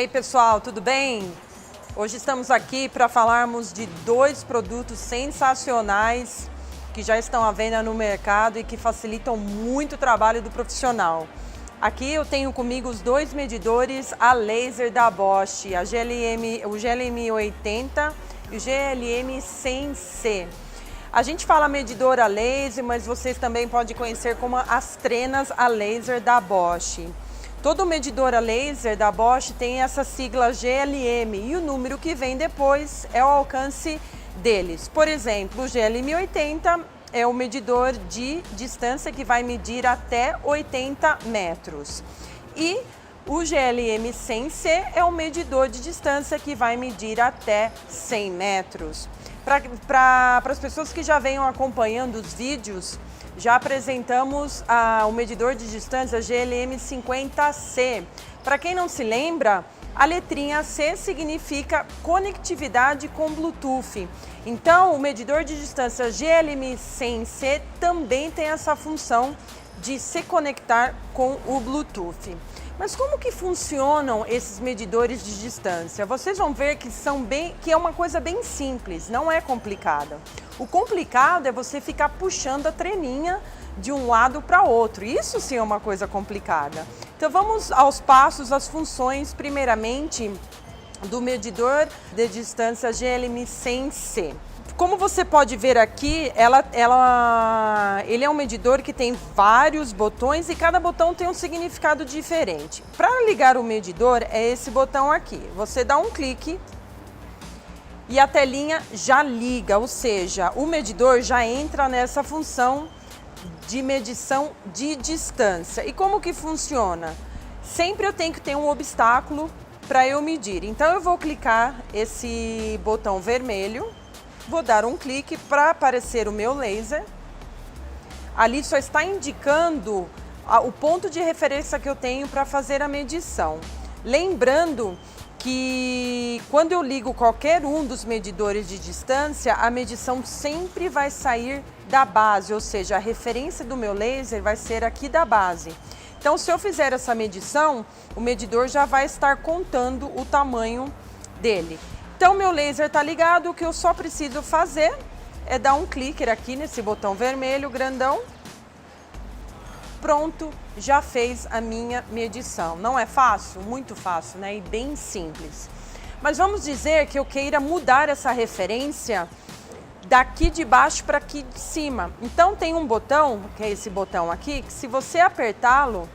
aí, pessoal, tudo bem? Hoje estamos aqui para falarmos de dois produtos sensacionais que já estão à venda no mercado e que facilitam muito o trabalho do profissional. Aqui eu tenho comigo os dois medidores a laser da Bosch, o GLM 80 e o GLM 100C. A gente fala medidor a laser, mas vocês também podem conhecer como as trenas a laser da Bosch. Todo medidor a laser da Bosch tem essa sigla GLM e o número que vem depois é o alcance deles. Por exemplo, o GLM 80 é o medidor de distância que vai medir até 80 metros. E o GLM 100C é o medidor de distância que vai medir até 100 metros. Para as pessoas que já venham acompanhando os vídeos, já apresentamos o medidor de distância GLM 50C. Para quem não se lembra, a letrinha C significa conectividade com Bluetooth. Então, o medidor de distância GLM 100C também tem essa função de se conectar com o Bluetooth. Mas como que funcionam esses medidores de distância? Vocês vão ver que é uma coisa bem simples, não é complicada. O complicado é você ficar puxando a treninha de um lado para outro. Isso sim é uma coisa complicada. Então vamos aos passos, às funções, primeiramente, do medidor de distância GLM 100C. Como você pode ver aqui, ele é um medidor que tem vários botões e cada botão tem um significado diferente. Para ligar o medidor é esse botão aqui. Você dá um clique e a telinha já liga, ou seja, o medidor já entra nessa função de medição de distância. E como que funciona? Sempre eu tenho que ter um obstáculo para eu medir. Então eu vou clicar esse botão vermelho. Vou dar um clique para aparecer o meu laser. Ali só está indicando o ponto de referência que eu tenho para fazer a medição. Lembrando que quando eu ligo qualquer um dos medidores de distância, a medição sempre vai sair da base, ou seja, a referência do meu laser vai ser aqui da base. Então, se eu fizer essa medição, o medidor já vai estar contando o tamanho dele. Então, meu laser está ligado, o que eu só preciso fazer é dar um clique aqui nesse botão vermelho, grandão. Pronto, já fez a minha medição. Não é fácil? Muito fácil, né? E bem simples. Mas vamos dizer que eu queira mudar essa referência daqui de baixo para aqui de cima. Então, tem um botão, que é esse botão aqui, que se você apertá-lo,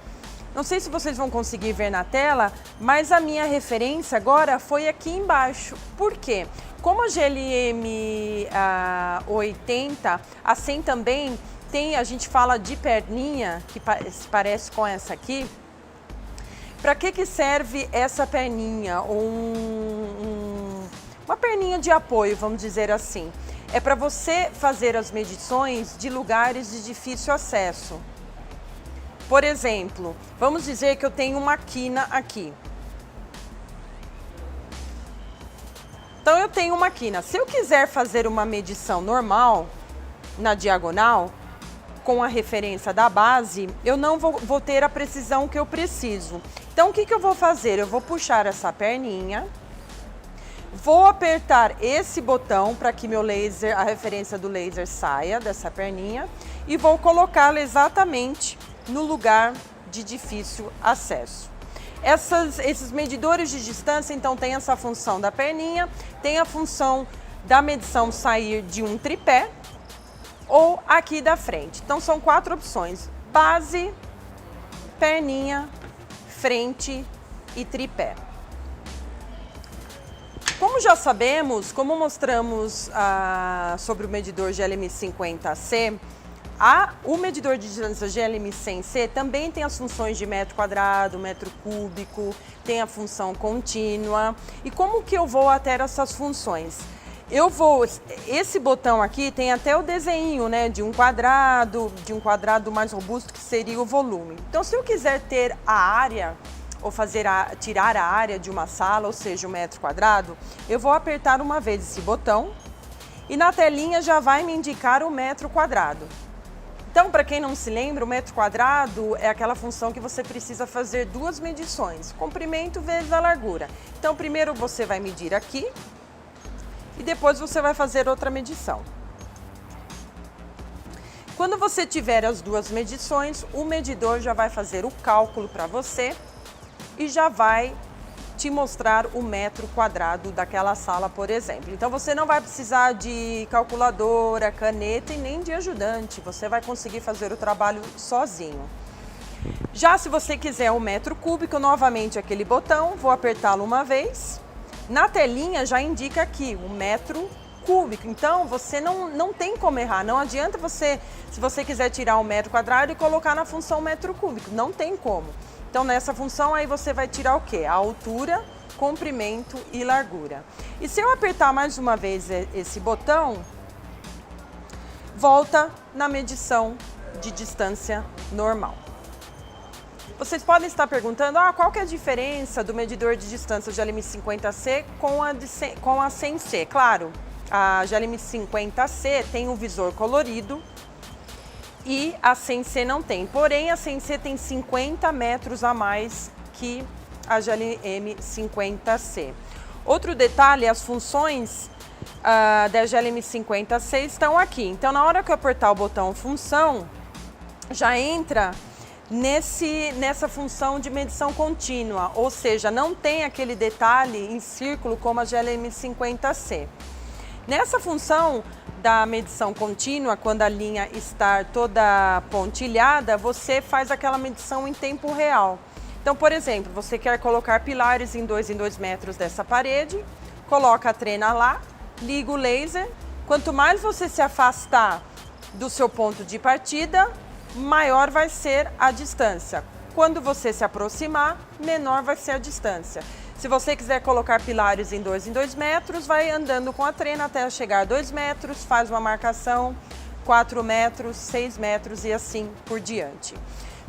não sei se vocês vão conseguir ver na tela, mas a minha referência agora foi aqui embaixo. Por quê? Como a GLM 80, a 100 também tem, a gente fala de perninha, que se parece com essa aqui. Para que serve essa perninha? Uma perninha de apoio, vamos dizer assim. É para você fazer as medições de lugares de difícil acesso. Por exemplo, vamos dizer que eu tenho uma quina aqui. Então eu tenho uma quina. Se eu quiser fazer uma medição normal, na diagonal, com a referência da base, eu não vou ter a precisão que eu preciso. Então o que eu vou fazer? Eu vou puxar essa perninha, vou apertar esse botão para que meu laser, a referência do laser saia dessa perninha e vou colocá-la exatamente no lugar de difícil acesso. Esses medidores de distância, então, tem essa função da perninha, tem a função da medição sair de um tripé ou aqui da frente. Então, são 4 opções: base, perninha, frente e tripé. Como já sabemos, como mostramos sobre o medidor GLM 50C, o medidor de distância GLM 100C também tem as funções de metro quadrado, metro cúbico, tem a função contínua. E como que eu vou até essas funções? Esse botão aqui tem até o desenho, né, de um quadrado mais robusto, que seria o volume. Então, se eu quiser ter a área, ou tirar a área de uma sala, ou seja, o metro quadrado, eu vou apertar uma vez esse botão e na telinha já vai me indicar o metro quadrado. Então, para quem não se lembra, o metro quadrado é aquela função que você precisa fazer duas medições, comprimento vezes a largura. Então, primeiro você vai medir aqui e depois você vai fazer outra medição. Quando você tiver as duas medições, o medidor já vai fazer o cálculo para você e já vai te mostrar o metro quadrado daquela sala, por exemplo. Então você não vai precisar de calculadora, caneta e nem de ajudante, você vai conseguir fazer o trabalho sozinho. Já se você quiser o metro cúbico, novamente aquele botão, vou apertá-lo uma vez. Na telinha já indica aqui o metro cúbico, então você não tem como errar, não adianta você, se você quiser tirar um metro quadrado e colocar na função metro cúbico, não tem como. Então nessa função aí você vai tirar o quê? A altura, comprimento e largura. E se eu apertar mais uma vez esse botão, volta na medição de distância normal. Vocês podem estar perguntando, qual que é a diferença do medidor de distância GLM50C com a 100C? Claro, a GLM50C tem um visor colorido e a 100C não tem. Porém, a 100C tem 50 metros a mais que a GLM50C. Outro detalhe, as funções da GLM50C estão aqui. Então, na hora que eu apertar o botão função, já entra nessa função de medição contínua, ou seja, não tem aquele detalhe em círculo como a GLM50C. Nessa função da medição contínua, quando a linha está toda pontilhada, você faz aquela medição em tempo real. Então, por exemplo, você quer colocar pilares em 2 metros dessa parede, coloca a trena lá, liga o laser. Quanto mais você se afastar do seu ponto de partida, maior vai ser a distância. Quando você se aproximar, menor vai ser a distância. Se você quiser colocar pilares em 2 metros, vai andando com a trena até chegar a 2 metros, faz uma marcação, 4 metros, 6 metros e assim por diante.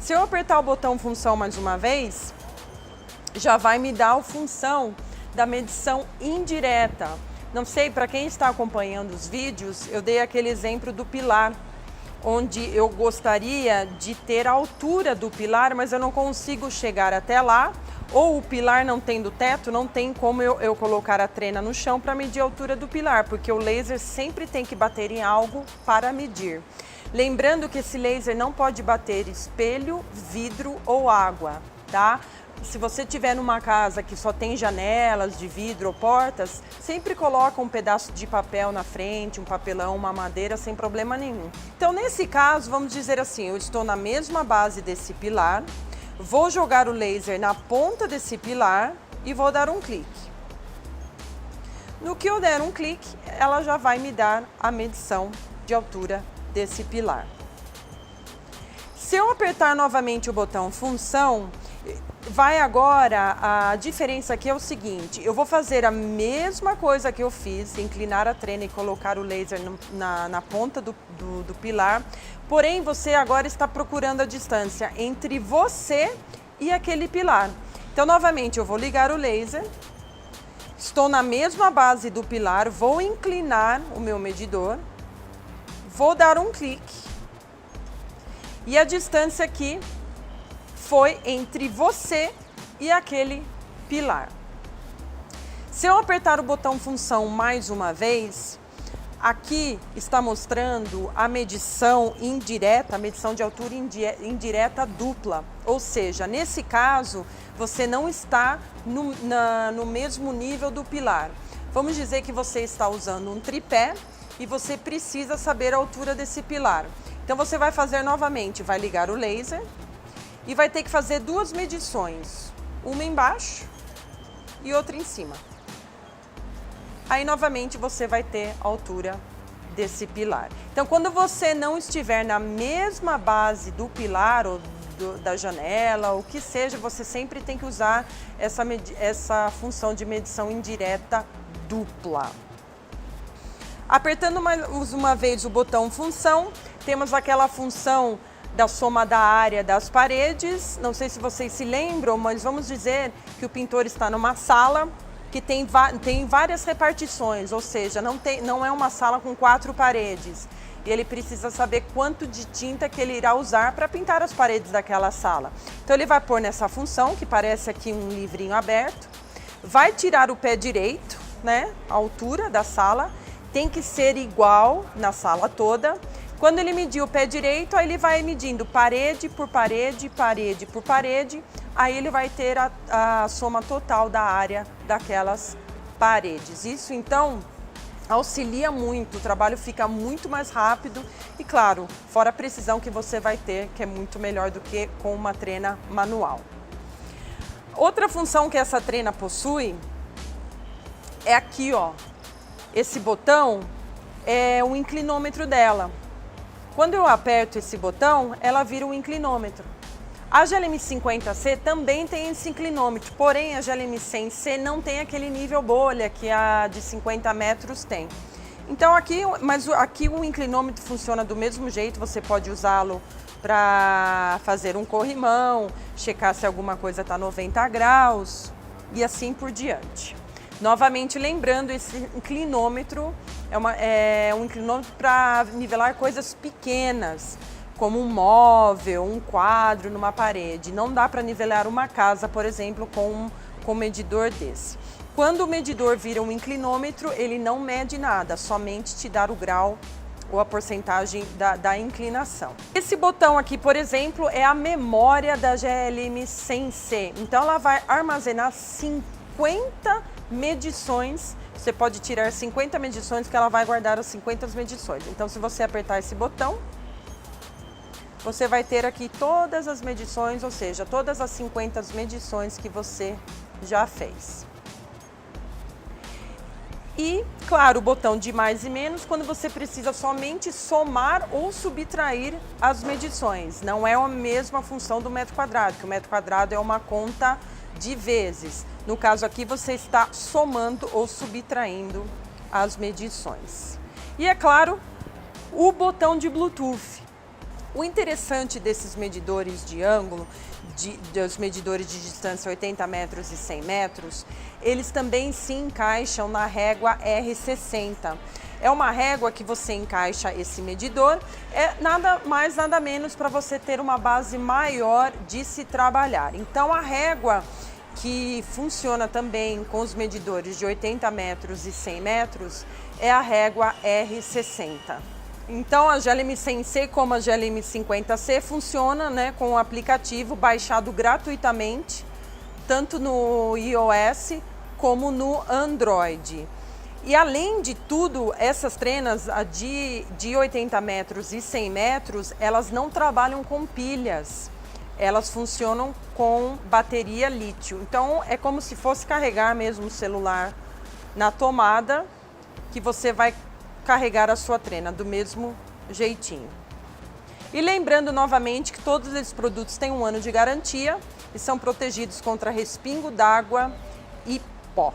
Se eu apertar o botão função mais uma vez, já vai me dar a função da medição indireta. Não sei, para quem está acompanhando os vídeos, eu dei aquele exemplo do pilar, onde eu gostaria de ter a altura do pilar, mas eu não consigo chegar até lá, ou o pilar não tendo teto, não tem como eu colocar a trena no chão para medir a altura do pilar, porque o laser sempre tem que bater em algo para medir. Lembrando que esse laser não pode bater espelho, vidro ou água, tá? Se você tiver numa casa que só tem janelas de vidro ou portas, sempre coloca um pedaço de papel na frente, um papelão, uma madeira, sem problema nenhum. Então, nesse caso, vamos dizer assim, eu estou na mesma base desse pilar, vou jogar o laser na ponta desse pilar e vou dar um clique. No que eu der um clique, ela já vai me dar a medição de altura desse pilar. Se eu apertar novamente o botão função, vai agora, a diferença aqui é o seguinte, eu vou fazer a mesma coisa que eu fiz, inclinar a trena e colocar o laser na ponta do pilar, porém você agora está procurando a distância entre você e aquele pilar. Então, novamente, eu vou ligar o laser, estou na mesma base do pilar, vou inclinar o meu medidor, vou dar um clique e a distância aqui foi entre você e aquele pilar. Se eu apertar o botão função mais uma vez, aqui está mostrando a medição indireta, a medição de altura indireta dupla. Ou seja, nesse caso, você não está no mesmo nível do pilar. Vamos dizer que você está usando um tripé e você precisa saber a altura desse pilar. Então você vai fazer novamente, vai ligar o laser e vai ter que fazer duas medições, uma embaixo e outra em cima. Aí novamente você vai ter a altura desse pilar. Então quando você não estiver na mesma base do pilar ou da janela, ou o que seja, você sempre tem que usar essa função de medição indireta dupla. Apertando mais uma vez o botão função, temos aquela função da soma da área das paredes. Não sei se vocês se lembram, mas vamos dizer que o pintor está numa sala que tem várias repartições, ou seja, não é uma sala com 4 paredes. e ele precisa saber quanto de tinta que ele irá usar para pintar as paredes daquela sala. Então ele vai pôr nessa função, que parece aqui um livrinho aberto, vai tirar o pé direito, né, a altura da sala, tem que ser igual na sala toda. Quando ele medir o pé direito, aí ele vai medindo parede por parede, parede por parede, aí ele vai ter a soma total da área daquelas paredes. Isso então auxilia muito, o trabalho fica muito mais rápido e claro, fora a precisão que você vai ter, que é muito melhor do que com uma trena manual. Outra função que essa trena possui é aqui, ó. Esse botão é o inclinômetro dela. Quando eu aperto esse botão, ela vira um inclinômetro. A GLM50C também tem esse inclinômetro, porém a GLM100C não tem aquele nível bolha que a de 50 metros tem. Então aqui o inclinômetro funciona do mesmo jeito, você pode usá-lo para fazer um corrimão, checar se alguma coisa está 90 graus e assim por diante. Novamente lembrando, esse inclinômetro é um inclinômetro para nivelar coisas pequenas, como um móvel, um quadro numa parede. Não dá para nivelar uma casa, por exemplo, com um medidor desse. Quando o medidor vira um inclinômetro, ele não mede nada, somente te dá o grau ou a porcentagem da inclinação. Esse botão aqui, por exemplo, é a memória da GLM100C. Então ela vai armazenar 50 medições, você pode tirar 50 medições que ela vai guardar as 50 medições. Então se você apertar esse botão, você vai ter aqui todas as medições, ou seja, todas as 50 medições que você já fez. E, claro, o botão de mais e menos quando você precisa somente somar ou subtrair as medições. Não é a mesma função do metro quadrado, que o metro quadrado é uma conta de vezes. No caso aqui, você está somando ou subtraindo as medições. E, é claro, o botão de Bluetooth. O interessante desses medidores de ângulo, dos medidores de distância 80 metros e 100 metros, eles também se encaixam na régua R60. É uma régua que você encaixa esse medidor, é nada mais nada menos para você ter uma base maior de se trabalhar. Então a régua que funciona também com os medidores de 80 metros e 100 metros é a régua R60. Então a GLM100C como a GLM50C funciona, né, com o aplicativo baixado gratuitamente, tanto no iOS como no Android. E além de tudo, essas trenas de 80 metros e 100 metros, elas não trabalham com pilhas, elas funcionam com bateria lítio. Então é como se fosse carregar mesmo o celular na tomada, que você vai carregar a sua trena do mesmo jeitinho. E lembrando novamente que todos esses produtos têm 1 ano de garantia e são protegidos contra respingo d'água e pó.